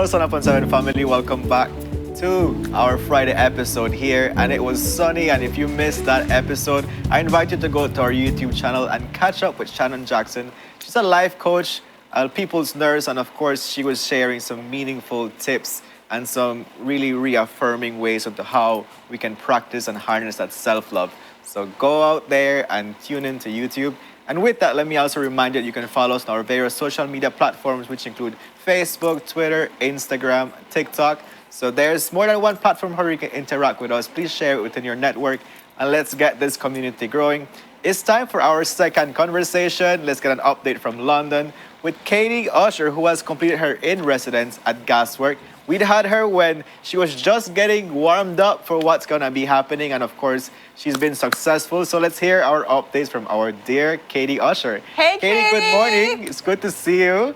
Hello, Sun Up on 7 family. Welcome back to our Friday episode here. And it was sunny. And if you missed that episode, I invite you to go to our YouTube channel and catch up with Shannon Jackson. She's a life coach, a people's nurse, and of course, she was sharing some meaningful tips and some really reaffirming ways of how we can practice and harness that self-love. So go out there and tune into YouTube. And with that, let me also remind you that you can follow us on our various social media platforms, which include Facebook, Twitter, Instagram, TikTok. So there's more than one platform where you can interact with us. Please share it within your network, and let's get this community growing. It's time for our second conversation. Let's get an update from London with Katie Usher, who has completed her in-residence at Gasworks. We'd had her when she was just getting warmed up for what's going to be happening. And of course, she's been successful. So let's hear our updates from our dear Katie Usher. Hey, Katie, good morning. It's good to see you.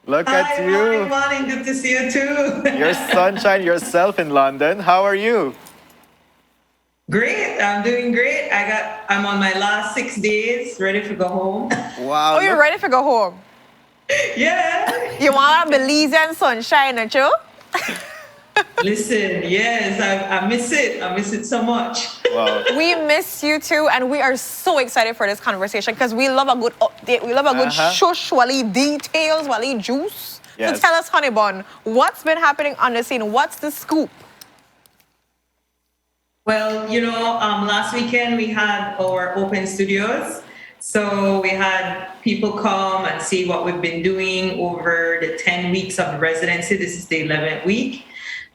Look at you. Good morning. Good to see you too. You're sunshine yourself in London. How are you? Great. I'm doing great. I'm on my last 6 days, ready to go home. Wow. Oh, you're ready to go home? Yeah. You want Belize and sunshine, don't you? Listen, yes, I miss it. I miss it so much. Wow. We miss you too, and we are so excited for this conversation because we love a good update. We love a good shush, wally details, wally juice. Yes. So tell us, Honey Bun, what's been happening on the scene? What's the scoop? Well, last weekend we had our open studios. So we had people come and see what we've been doing over the 10 weeks of residency. This is the 11th week.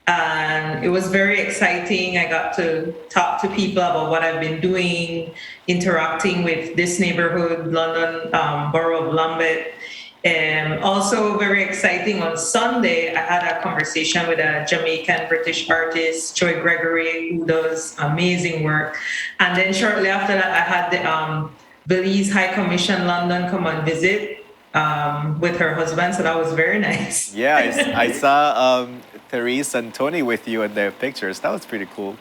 And it was very exciting. I got to talk to people about what I've been doing, interacting with this neighborhood, London, borough of Lambeth. And also very exciting, on Sunday, I had a conversation with a Jamaican British artist, Joy Gregory, who does amazing work. And then shortly after that, I had the Belize High Commission London come and visit with her husband. So that was very nice. Yeah, I saw Therese and Tony with you in their pictures. That was pretty cool.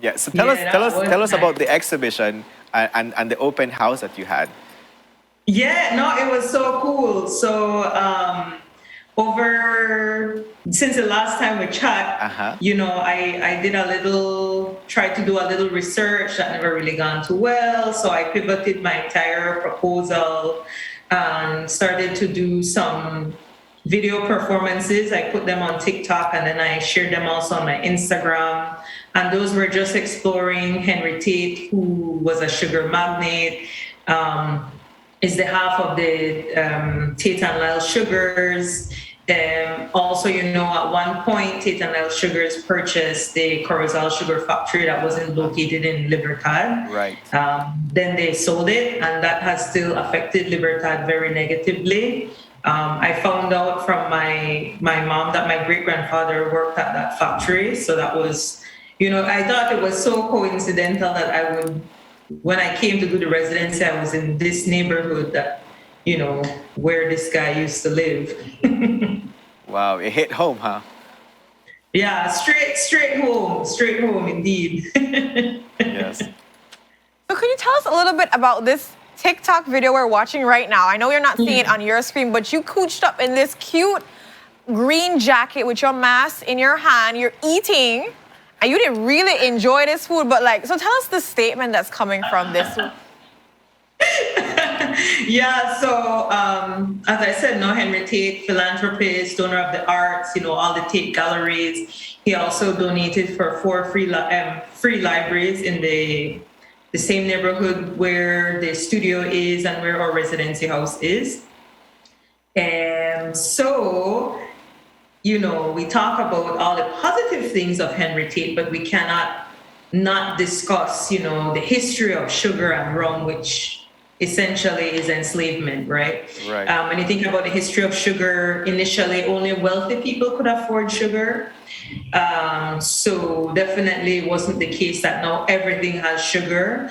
Yeah, so tell us about the exhibition and the open house that you had. Yeah, no, it was so cool. So since the last time we chat, I did tried to do a little research that never really gone too well. So I pivoted my entire proposal and started to do some video performances. I put them on TikTok, and then I shared them also on my Instagram. And those were just exploring Henry Tate, who was a sugar magnate, is the half of the Tate and Lyle Sugars. Also, at one point, Tate and Lyle Sugars purchased the Corozal Sugar Factory that wasn't located in Libertad. Right. Then they sold it, and that has still affected Libertad very negatively. I found out from my mom that my great-grandfather worked at that factory. So that was, I thought it was so coincidental that when I came to do the residency, I was in this neighborhood that, where this guy used to live. Wow, it hit home, huh? Yeah, straight home indeed. Yes. So could you tell us a little bit about this TikTok video we're watching right now? I know you're not seeing it on your screen, but you cooched up in this cute green jacket with your mask in your hand. You're eating, and you didn't really enjoy this food, but so tell us the statement that's coming from this. Yeah, so as I said, Henry Tate, philanthropist, donor of the arts, all the Tate galleries. He also donated for 4 free libraries in the same neighborhood where the studio is and where our residency house is. And so, we talk about all the positive things of Henry Tate, but we cannot not discuss, the history of sugar and rum, which essentially is enslavement, right? Right. When you think about the history of sugar, initially only wealthy people could afford sugar. So definitely it wasn't the case that now everything has sugar.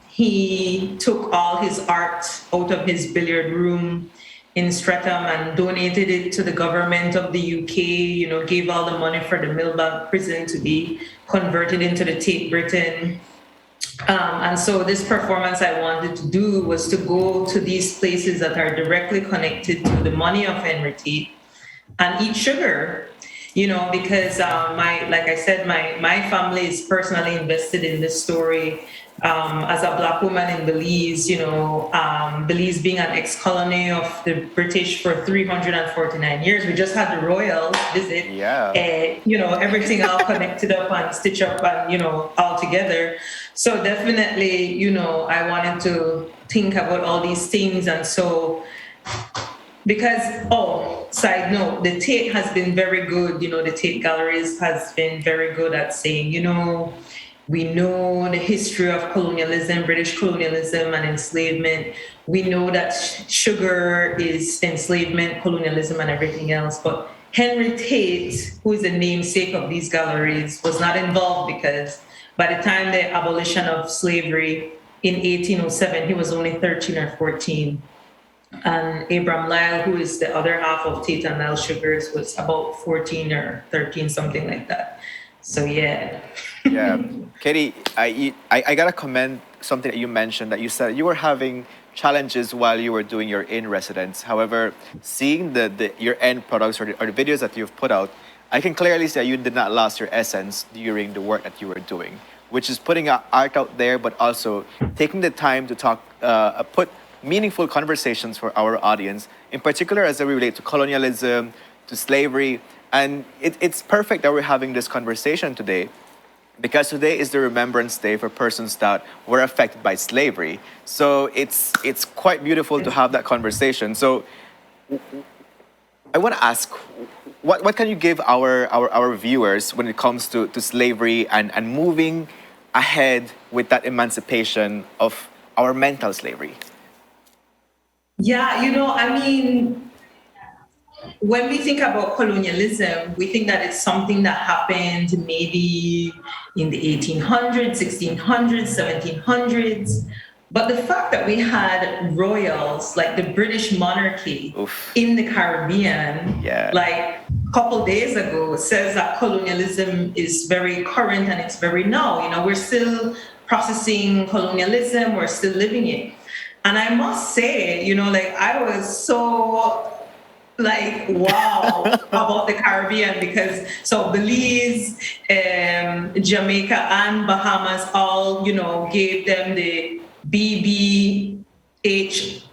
He took all his art out of his billiard room in Streatham and donated it to the government of the UK, gave all the money for the Millbank prison to be converted into the Tate Britain. And so this performance I wanted to do was to go to these places that are directly connected to the money of Henry Tate and eat sugar. Because like I said, my family is personally invested in this story. As a Black woman in Belize, Belize being an ex-colony of the British for 349 years. We just had the royals visit. Yeah. Everything all connected up and stitched up and, all together. So definitely, I wanted to think about all these things. And so, because, side note, the Tate has been very good. The Tate Galleries has been very good at saying, we know the history of colonialism, British colonialism and enslavement. We know that sugar is enslavement, colonialism, and everything else. But Henry Tate, who is the namesake of these galleries, was not involved because by the time the abolition of slavery in 1807, he was only 13 or 14. And Abraham Lyle, who is the other half of Tate and Lyle Sugars, was about 14 or 13, something like that. So, yeah. Yeah. Katie, I got to commend something that you mentioned, that you said you were having challenges while you were doing your in-residence. However, seeing your end products or the videos that you've put out, I can clearly say you did not lose your essence during the work that you were doing, which is putting art out there, but also taking the time to put meaningful conversations for our audience, in particular as they relate to colonialism, to slavery. And it's perfect that we're having this conversation today, because today is the Remembrance Day for persons that were affected by slavery. So it's quite beautiful to have that conversation. So I want to ask, what can you give our viewers when it comes to slavery and moving ahead with that emancipation of our mental slavery? Yeah, when we think about colonialism, we think that it's something that happened maybe in the 1800s, 1600s, 1700s. But the fact that we had royals, like the British monarchy, in the Caribbean, like a couple days ago, says that colonialism is very current and it's very now. We're still processing colonialism, we're still living it. And I must say, I was so wow about the Caribbean, because Belize, Jamaica and Bahamas all, gave them the BBHMM,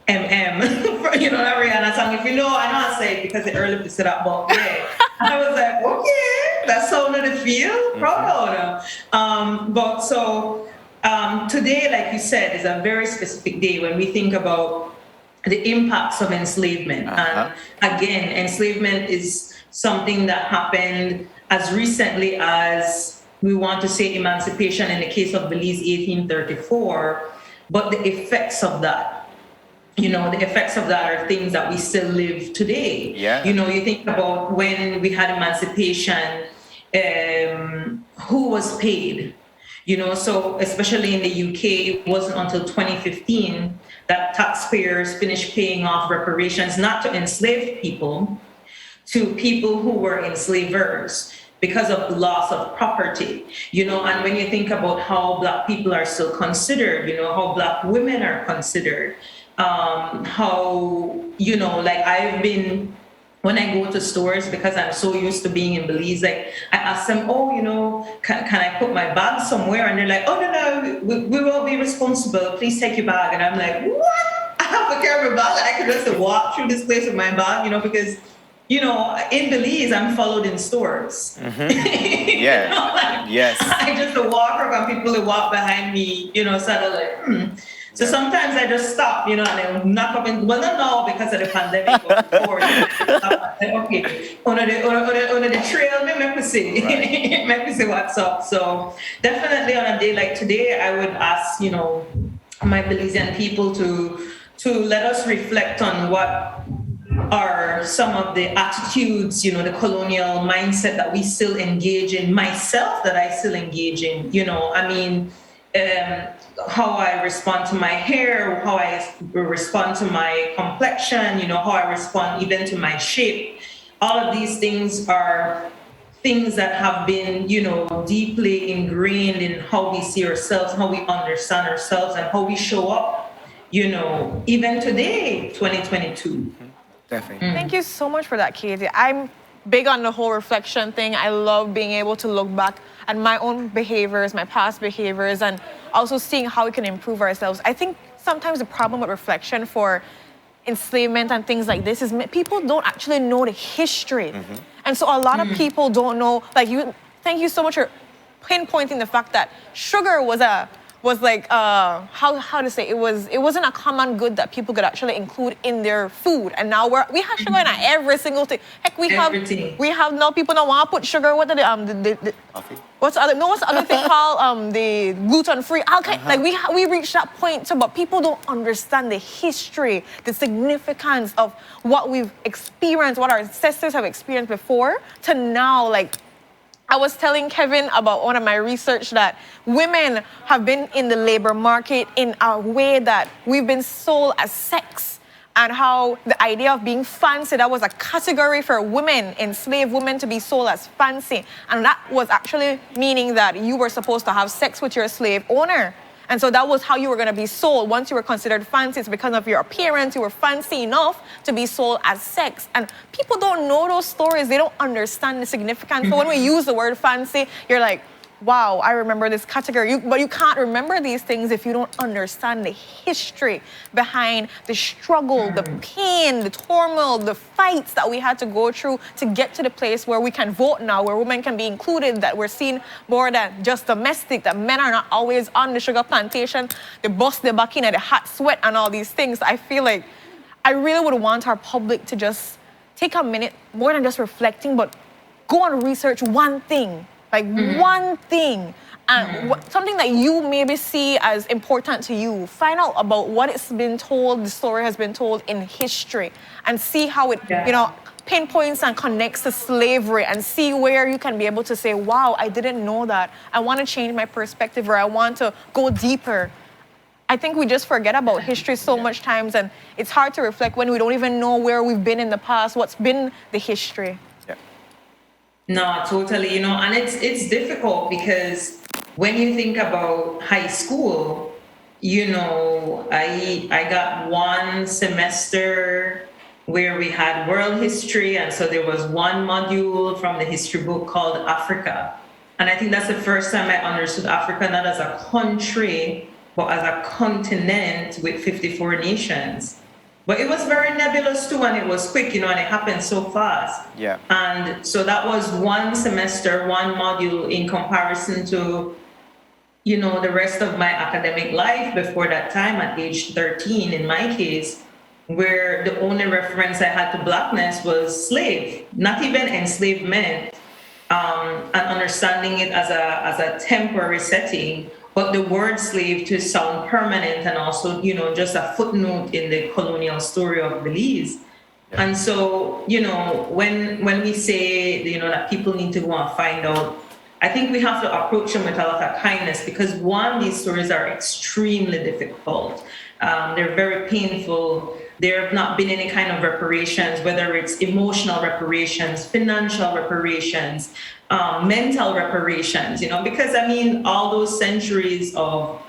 that Rihanna song. If I know I say it because it early to set up, but yeah. I was like, okay, that sounded the feel, proud of today, like you said, is a very specific day when we think about the impacts of enslavement. And again, enslavement is something that happened as recently as, we want to say, emancipation in the case of Belize, 1834. But the effects of that, are things that we still live today. Yeah. You think about when we had emancipation, who was paid? So especially in the UK, it wasn't until 2015 that taxpayers finished paying off reparations, not to enslaved people, to people who were enslavers because of the loss of property. And when you think about how Black people are still considered, how Black women are considered, how, I've been, when I go to stores, because I'm so used to being in Belize, I ask them, can I put my bag somewhere? And they're like, oh, no, we will be responsible. Please take your bag. And I'm like, what? I have to carry my bag? I could just walk through this place with my bag, because, in Belize, I'm followed in stores. Mm-hmm. Yeah. Yes. I just walk around, people who walk behind me, sort of like, So sometimes I just stop, and I knock up in, well, not now because of the pandemic, but before, okay, on the trail, make me see, right. Make me see what's up. So definitely on a day like today, I would ask, my Belizean people to let us reflect on what are some of the attitudes, the colonial mindset that we still engage in, myself that I still engage in, how I respond to my hair, how I respond to my complexion, how I respond even to my shape. All of these things are things that have been, deeply ingrained in how we see ourselves, how we understand ourselves, and how we show up, even today, 2022. Definitely. Thank you so much for that, Katie. I'm big on the whole reflection thing. I love being able to look back at my own behaviors, my past behaviors, and also seeing how we can improve ourselves. I think sometimes the problem with reflection for enslavement and things like this is people don't actually know the history. And so a lot of people don't know, like you, thank you so much for pinpointing the fact that sugar was like how to say it wasn't a common good that people could actually include in their food, and now we have sugar in every single thing. Heck, Everything. we have now people don't want to put sugar. What are the Coffee. what's the other thing called the gluten free alcohol? Like we reached that point too, but people don't understand the history, the significance of what we've experienced, what our ancestors have experienced before to now. Like I was telling Kevin about one of my research that women have been in the labor market in a way that we've been sold as sex, and how the idea of being fancy, that was a category for women, enslaved women, to be sold as fancy. And that was actually meaning that you were supposed to have sex with your slave owner. And so that was how you were going to be sold. Once you were considered fancy, it's because of your appearance, you were fancy enough to be sold as sex. And people don't know those stories. They don't understand the significance. So when we use the word fancy, you're like, wow, I remember this category. But you can't remember these things if you don't understand the history behind the struggle, the pain, the turmoil, the fights that we had to go through to get to the place where we can vote now, where women can be included, that we're seen more than just domestic, that men are not always on the sugar plantation, they bust their back in at the hot sweat and all these things. I feel like I really would want our public to just take a minute, more than just reflecting, but go and research one thing. Like one thing, and something that you maybe see as important to you. Find out about what it's been told, the story has been told in history, and see how it, pinpoints and connects to slavery, and see where you can be able to say, wow, I didn't know that. I want to change my perspective, or I want to go deeper. I think we just forget about history so much times, and it's hard to reflect when we don't even know where we've been in the past, what's been the history. No, totally, and it's difficult because when you think about high school, I got one semester where we had world history, and so there was one module from the history book called Africa. And I think that's the first time I understood Africa not as a country, but as a continent with 54 nations. But it was very nebulous too, and it was quick, and it happened so fast. Yeah. And so that was one semester, one module in comparison to, the rest of my academic life before that time at age 13, in my case, where the only reference I had to Blackness was slave, not even enslavement, and understanding it as a temporary setting, but the word slave to sound permanent, and also, just a footnote in the colonial story of Belize. Yeah. And so, when we say, that people need to go and find out, I think we have to approach them with a lot of kindness, because one, these stories are extremely difficult. They're very painful. There have not been any kind of reparations, whether it's emotional reparations, financial reparations, mental reparations, because all those centuries of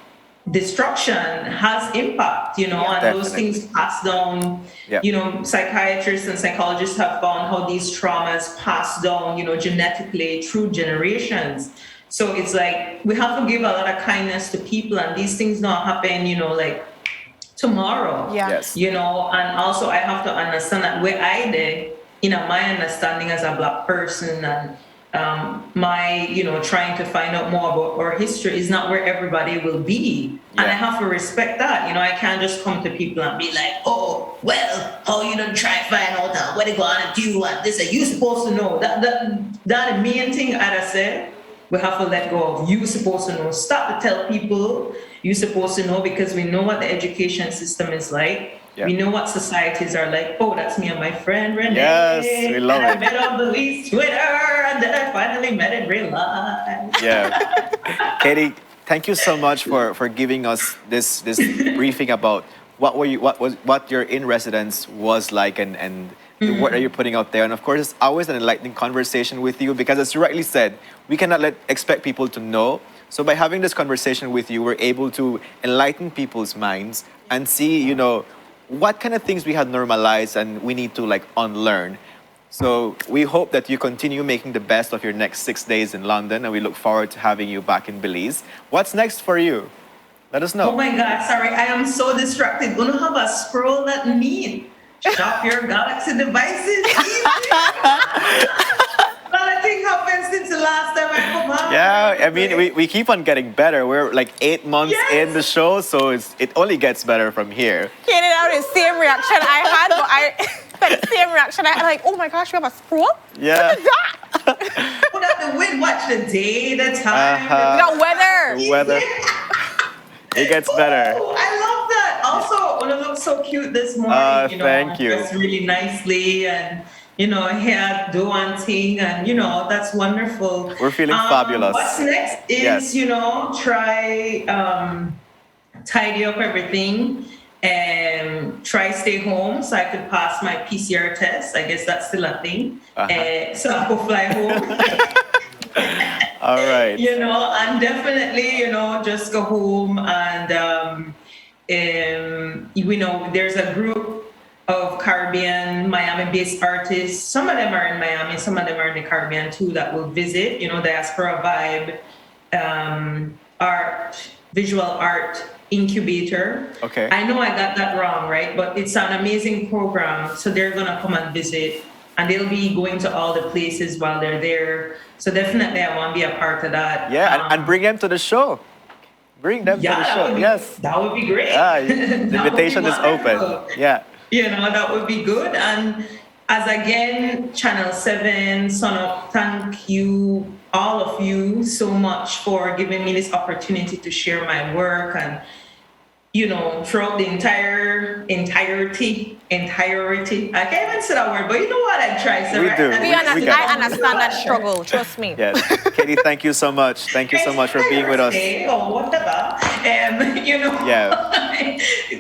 destruction has impact, and Definitely. those things pass down. Yep. Psychiatrists and psychologists have found how these traumas pass down, genetically through generations. So it's like we have to give a lot of kindness to people, and these things don't happen, like tomorrow. Yeah. Yes. And also I have to understand that where I did, my understanding as a Black person, and my, trying to find out more about our history is not where everybody will be. Yeah. And I have to respect that. I can't just come to people and be like, oh, well, how you don't try to find out what they going to do and this, are you supposed to know? That the main thing I'd say, we have to let go of. You supposed to know. Stop to tell people you're supposed to know, because we know what the education system is like. Yeah. We know what societies are like. Oh, that's me and my friend Renee. Yes, we love it. I met on Belize Twitter, and then I finally met in real life. Yeah. Katie, thank you so much for giving us this briefing about what your in residence was like, and the work that you're putting out there. And of course, it's always an enlightening conversation with you, because as you rightly said, we cannot expect people to know. So by having this conversation with you, we're able to enlighten people's minds and see, what kind of things we had normalized and we need to like unlearn. So we hope that you continue making the best of your next 6 days in London, and we look forward to having you back in Belize. What's next for you? Let us know. Oh my God, sorry, I am so distracted. Gonna have a scroll that mean. Shop your Galaxy devices. Easy. Not a thing happened since the last time I come out. Yeah, I mean, we keep on getting better. We're like 8 months in the show, so it only gets better from here. Katie, that was the same reaction I had, but the same reaction I had, like, oh my gosh, we have a scroll? Yeah. What is that? Put out the wind, watch the day, the time. We got weather. The weather. It gets better. Oh, I love that. Also, Una looks so cute this morning. Thank you. Dressed really nicely and, hair do one thing and, that's wonderful. We're feeling fabulous. What's next is, try tidy up everything and try stay home so I could pass my PCR test. I guess that's still a thing. So I could fly home. All right. And definitely, just go home and, there's a group of Caribbean, Miami-based artists. Some of them are in Miami, some of them are in the Caribbean too that will visit, Diaspora Vibe, visual art incubator. Okay. I know I got that wrong, right? But it's an amazing program. So they're gonna come and visit and they'll be going to all the places while they're there. So definitely I want to be a part of that. Yeah, and bring them to the show. Bring them to the show. Yes. That would be great. The invitation is open. Yeah. That would be good. And as again, Channel 7, Sun Up, thank you, all of you, so much for giving me this opportunity to share my work and, throughout the entirety. I can't even say that word, but you know what I try. So We do. I understand that struggle, trust me. Yes. Katie, thank you so much. Thank you so much for being with us. Or whatever. Yeah.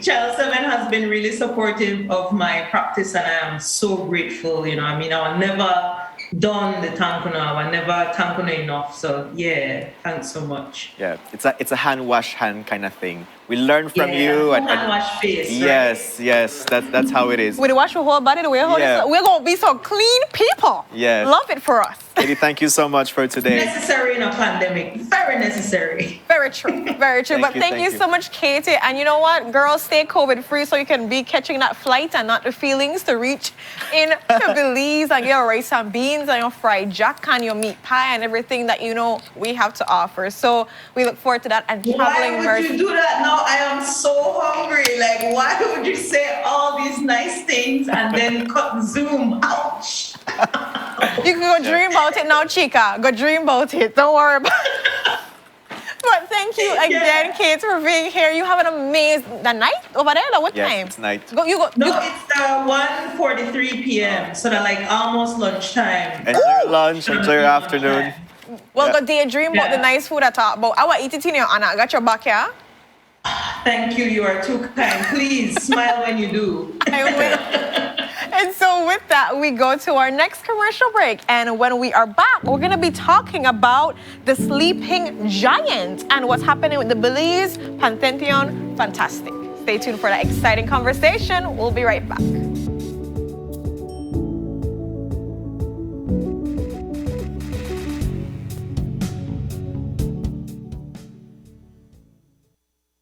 Channel 7 has been really supportive of my practice and I am so grateful. I will never done the Tankuna. I never Tankuna enough. So yeah, thanks so much. Yeah, it's a hand wash hand kind of thing. We learn from you and hand wash face. Yes, right? yes, that's how it is. With the wash your whole body, the way we're gonna be so clean people. Yes. Love it for us. Katie, thank you so much for today. Necessary in a pandemic. Very necessary. Very true. Very true. But thank you so much, Katie. And you know what? Girls, stay COVID free so you can be catching that flight and not the feelings to reach in to Belize and get your rice and beans and your fried jack and your meat pie and everything that we have to offer. So we look forward to that and traveling. Why would you do that now? I am so hungry. Like, why would you say all these nice things and then cut Zoom? Ouch. You can go dream about it now, Chica. Go dream about it. Don't worry about it. But thank you again, Kate, for being here. You have an amazing night over there. What time? Yes, it's night. No, it's 1:43 p.m. So they're like almost lunchtime. Enjoy your lunch. Enjoy your afternoon. Well, go daydream about the nice food I talk about. I want to eat it in your Anna. I got your back here. Thank you. You are too kind. Please smile when you do. I will. And so with that, we go to our next commercial break. And when we are back, we're going to be talking about the sleeping giant and what's happening with the Belize Pantheon Fantastic. Stay tuned for that exciting conversation. We'll be right back.